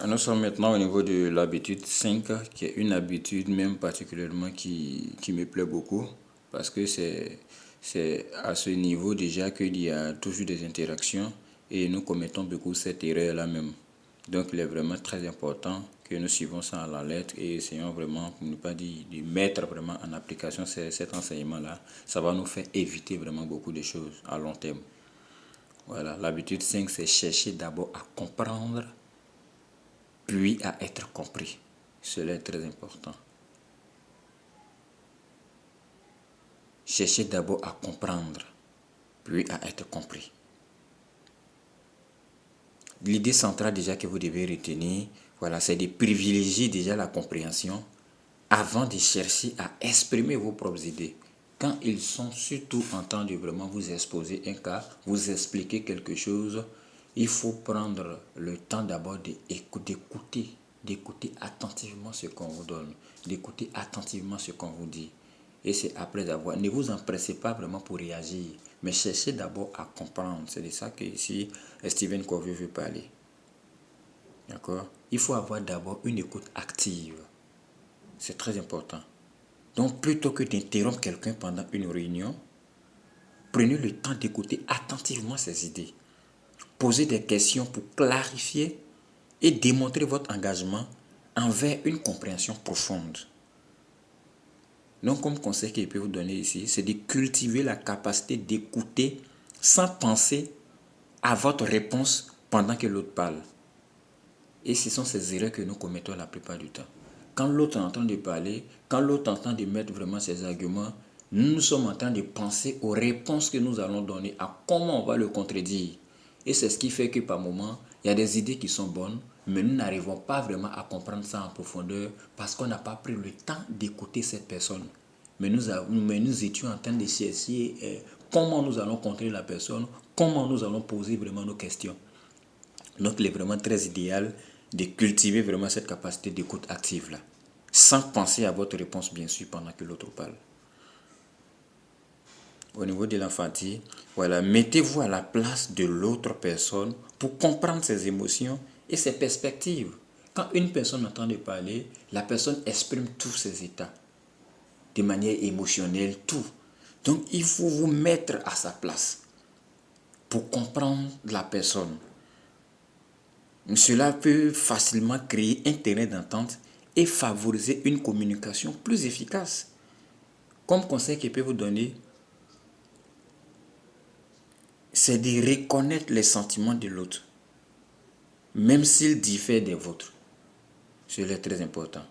Nous sommes maintenant au niveau de l'habitude 5, qui est une habitude même particulièrement qui me plaît beaucoup, parce que c'est à ce niveau déjà qu'il y a toujours des interactions et nous commettons beaucoup cette erreur-là même. Donc il est vraiment très important que nous suivons ça à la lettre et essayons vraiment, pour ne pas dire, de mettre vraiment en application cet enseignement-là. Ça va nous faire éviter vraiment beaucoup de choses à long terme. Voilà, l'habitude 5, c'est chercher d'abord à comprendre puis à être compris. Cela est très important. Cherchez d'abord à comprendre, puis à être compris. L'idée centrale déjà que vous devez retenir, voilà, c'est de privilégier déjà la compréhension avant de chercher à exprimer vos propres idées. Quand ils sont surtout en train de vraiment vous exposer un cas, vous expliquer quelque chose, il faut prendre le temps d'abord d'écouter attentivement ce qu'on vous donne, d'écouter attentivement ce qu'on vous dit. Et c'est après avoir, ne vous empressez pas vraiment pour réagir, mais cherchez d'abord à comprendre. C'est de ça que ici Stephen Covey veut parler. D'accord? Il faut avoir d'abord une écoute active. C'est très important. Donc, plutôt que d'interrompre quelqu'un pendant une réunion, prenez le temps d'écouter attentivement ses idées. Posez des questions pour clarifier et démontrer votre engagement envers une compréhension profonde. Donc, comme conseil que je peux vous donner ici, c'est de cultiver la capacité d'écouter sans penser à votre réponse pendant que l'autre parle. Et ce sont ces erreurs que nous commettons la plupart du temps. Quand l'autre est en train de parler, quand l'autre est en train de mettre vraiment ses arguments, nous sommes en train de penser aux réponses que nous allons donner, à comment on va le contredire. Et c'est ce qui fait que par moments, il y a des idées qui sont bonnes, mais nous n'arrivons pas vraiment à comprendre ça en profondeur parce qu'on n'a pas pris le temps d'écouter cette personne. Mais nous étions en train de chercher comment nous allons contrer la personne, comment nous allons poser vraiment nos questions. Donc, il est vraiment très idéal de cultiver vraiment cette capacité d'écoute active là, sans penser à votre réponse bien sûr pendant que l'autre parle. Au niveau de l'empathie, voilà, mettez-vous à la place de l'autre personne pour comprendre ses émotions et ses perspectives. Quand une personne est en train de parler, la personne exprime tous ses états, de manière émotionnelle, tout. Donc, il faut vous mettre à sa place pour comprendre la personne. Cela peut facilement créer un terrain d'entente et favoriser une communication plus efficace. Comme conseil que je peux vous donner, c'est de reconnaître les sentiments de l'autre, même s'ils diffèrent des vôtres. Cela est très important.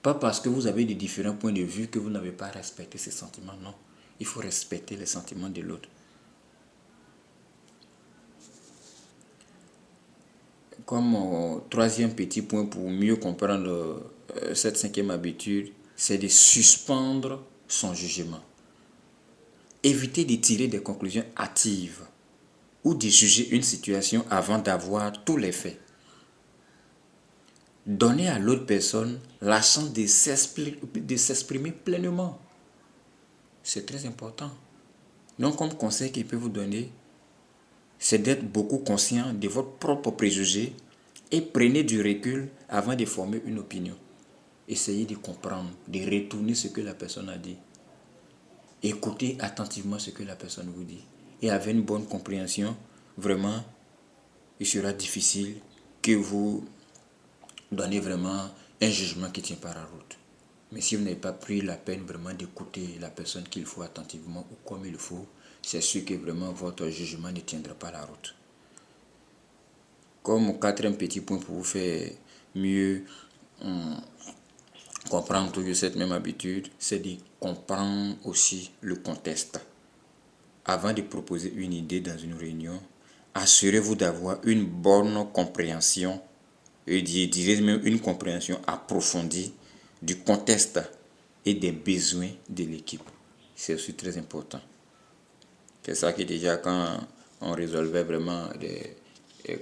Pas parce que vous avez de différents points de vue que vous n'avez pas respecté ces sentiments, non. Il faut respecter les sentiments de l'autre. Comme troisième petit point pour mieux comprendre cette cinquième habitude, c'est de suspendre son jugement. Évitez de tirer des conclusions hâtives ou de juger une situation avant d'avoir tous les faits. Donnez à l'autre personne la chance de s'exprimer pleinement. C'est très important. Donc, comme conseil qu'il peut vous donner, c'est d'être beaucoup conscient de votre propre préjugé et prenez du recul avant de former une opinion. Essayez de comprendre, de retourner ce que la personne a dit. Écoutez attentivement ce que la personne vous dit. Et avec une bonne compréhension, vraiment, il sera difficile que vous donniez vraiment un jugement qui ne tient pas la route. Mais si vous n'avez pas pris la peine vraiment d'écouter la personne qu'il faut attentivement ou comme il faut, c'est sûr que vraiment votre jugement ne tiendra pas la route. Comme quatrième petit point pour vous faire mieux comprendre toujours cette même habitude, c'est de comprendre aussi le contexte. Avant de proposer une idée dans une réunion, assurez-vous d'avoir une bonne compréhension, et je dirais même une compréhension approfondie du contexte et des besoins de l'équipe. C'est aussi très important. C'est ça que déjà quand on résolvait vraiment,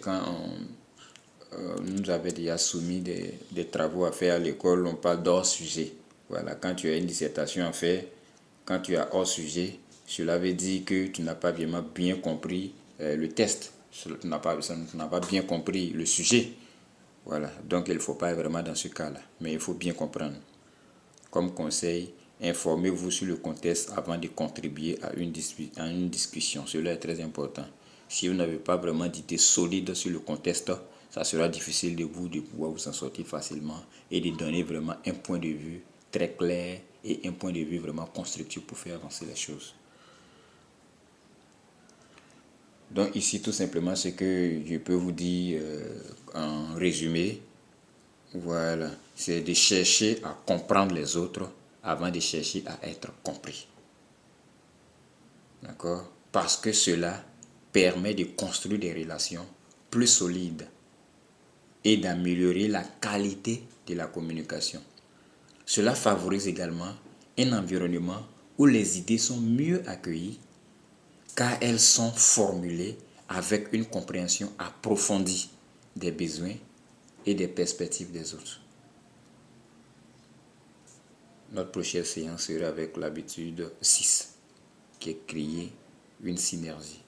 quand on nous avait déjà soumis des travaux à faire à l'école, on parle d'hors sujet. Voilà, quand tu as une dissertation à faire, quand tu as hors sujet, cela veut dire que tu n'as pas vraiment bien compris le test. Tu n'as pas bien compris le sujet. Voilà, donc il ne faut pas être vraiment dans ce cas-là, mais il faut bien comprendre. Comme conseil, informez-vous sur le contexte avant de contribuer à une discussion. Cela est très important. Si vous n'avez pas vraiment d'idée solide sur le contexte, ça sera difficile de pouvoir vous en sortir facilement et de donner vraiment un point de vue très clair et un point de vue vraiment constructif pour faire avancer les choses. Donc ici, tout simplement, ce que je peux vous dire en résumé, voilà, c'est de chercher à comprendre les autres avant de chercher à être compris. D'accord? Parce que cela permet de construire des relations plus solides et d'améliorer la qualité de la communication. Cela favorise également un environnement où les idées sont mieux accueillies car elles sont formulées avec une compréhension approfondie des besoins et des perspectives des autres. Notre prochaine séance sera avec l'habitude 6, qui est créer une synergie.